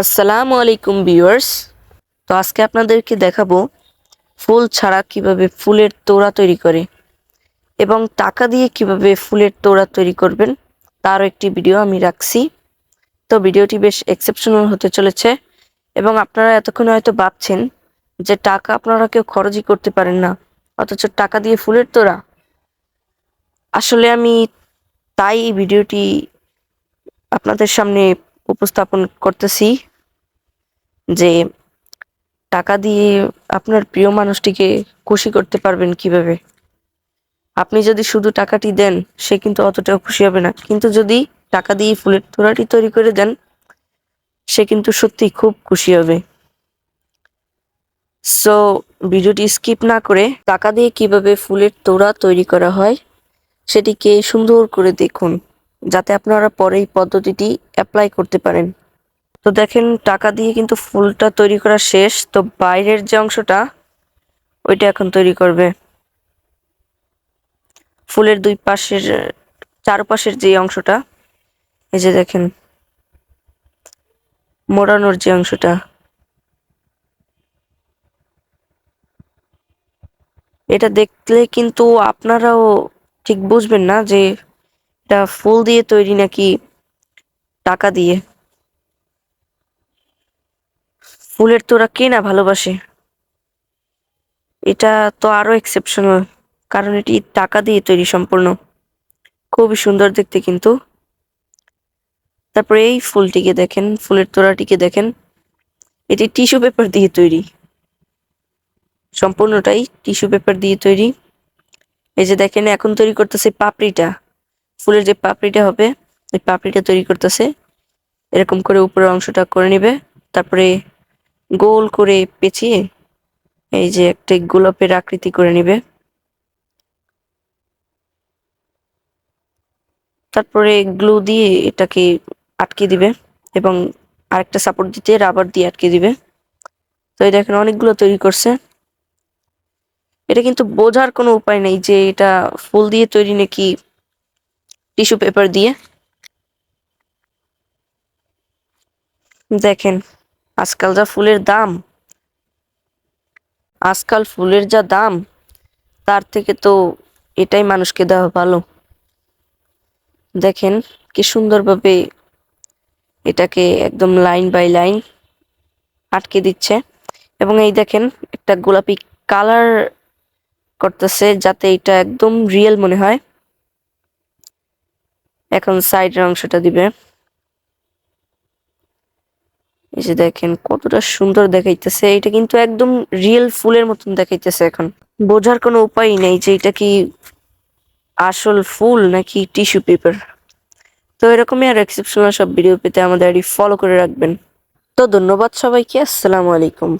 আসসালামু আলাইকুম ভিউয়ার্স। তো আজকে আপনাদেরকে দেখাবো ফুল ছাড়া কিভাবে ফুলের তোড়া তৈরি করে এবং টাকা দিয়ে কিভাবে ফুলের তোড়া তৈরি করবেন তারও একটি ভিডিও আমি রাখছি। তো ভিডিওটি বেশ এক্সেপশনাল হতে চলেছে এবং আপনারা এতক্ষণ হয়তো ভাবছেন যে টাকা আপনারা কেউ খরচই করতে পারেন না, অথচ টাকা দিয়ে ফুলের তোড়া। আসলে আমি তাই এই ভিডিওটি আপনাদের সামনে উপস্থাপন করতেছি যে টাকা দিয়ে আপনার প্রিয় মানুষটিকে খুশি করতে পারবেন কিভাবে। আপনি যদি শুধু টাকাটি দেন সে কিন্তু অতটাও খুশি হবে না, কিন্তু যদি টাকা দিয়ে ফুলের তোড়াটি তৈরি করে দেন সে কিন্তু সত্যি খুব খুশি হবে। সো ভিডিওটি স্কিপ না করে টাকা দিয়ে কিভাবে ফুলের তোড়া তৈরি করা হয় সেটিকে সুন্দর করে দেখুন, যাতে আপনারা পরে এই পদ্ধতিটি অ্যাপ্লাই করতে পারেন। তো দেখেন, টাকা দিয়ে কিন্তু ফুলটা তৈরি করা শেষ। তো বাইরের যে অংশটা ওইটা এখন তৈরি করবে। ফুলের দুই পাশের চারপাশের যে অংশটা, এই যে দেখেন মোড়ানোর যে অংশটা, এটা দেখলে কিন্তু আপনারাও ঠিক বুঝবেন না যে এটা ফুল দিয়ে তৈরি নাকি টাকা দিয়ে। ফুলের তোড়া কে না ভালোবাসে, এটা তো আরো এক্সেপশনাল, কারণ এটি টাকা দিয়ে তৈরি সম্পূর্ণ। খুবই সুন্দর দেখতে কিন্তু। তারপরে এই ফুলটিকে দেখেন, ফুলের তোড়াটিকে দেখেন, এটি টিস্যু পেপার দিয়ে তৈরি, সম্পূর্ণটাই টিস্যু পেপার দিয়ে তৈরি। এই যে দেখেন এখন তৈরি করতেছে পাপড়িটা, ফুলের যে পাপড়িটা হবে ওই পাপড়িটা তৈরি করতেছে। এরকম করে উপরের অংশটা করে নেবে, তারপরে গোল করে পেঁচিয়ে এই যে একটা গোলাপের আকৃতি করে নেবে। তারপরে গ্লু দিয়ে এটাকে আটকে দিবে এবং আরেকটা সাপোর্ট দিতে রাবার দিয়ে আটকে দিবে। তো এই দেখেন অনেকগুলো তৈরি করছে। এটা কিন্তু বোঝার কোনো উপায় নেই যে এটা ফুল দিয়ে তৈরি নাকি টিস্যু পেপার দিয়ে। দেখেন আজকাল যা ফুলের দাম, আজকাল ফুলের যা দাম, তার থেকে তো এটাই মানুষকে দেওয়া ভালো। দেখেন কি সুন্দরভাবে এটাকে একদম লাইন বাই লাইন আটকে দিচ্ছে এবং এই দেখেন একটা গোলাপি কালার করতেছে যাতে এটা একদম রিয়েল মনে হয়। এখন সাইডের অংশটা দিবে। এই যে দেখেন কতটা সুন্দর দেখাইতেছে, এটা কিন্তু একদম রিয়েল ফুলের মতন দেখাইতেছে। এখন বোঝার কোনো উপায় নেই যে এটা কি আসল ফুল নাকি টিস্যু পেপার। তো এরকমই আর এক্সেপশনাল সব ভিডিও পেতে আমাদের আইডি ফলো করে রাখবেন। তো ধন্যবাদ সবাইকে, আসসালামু আলাইকুম।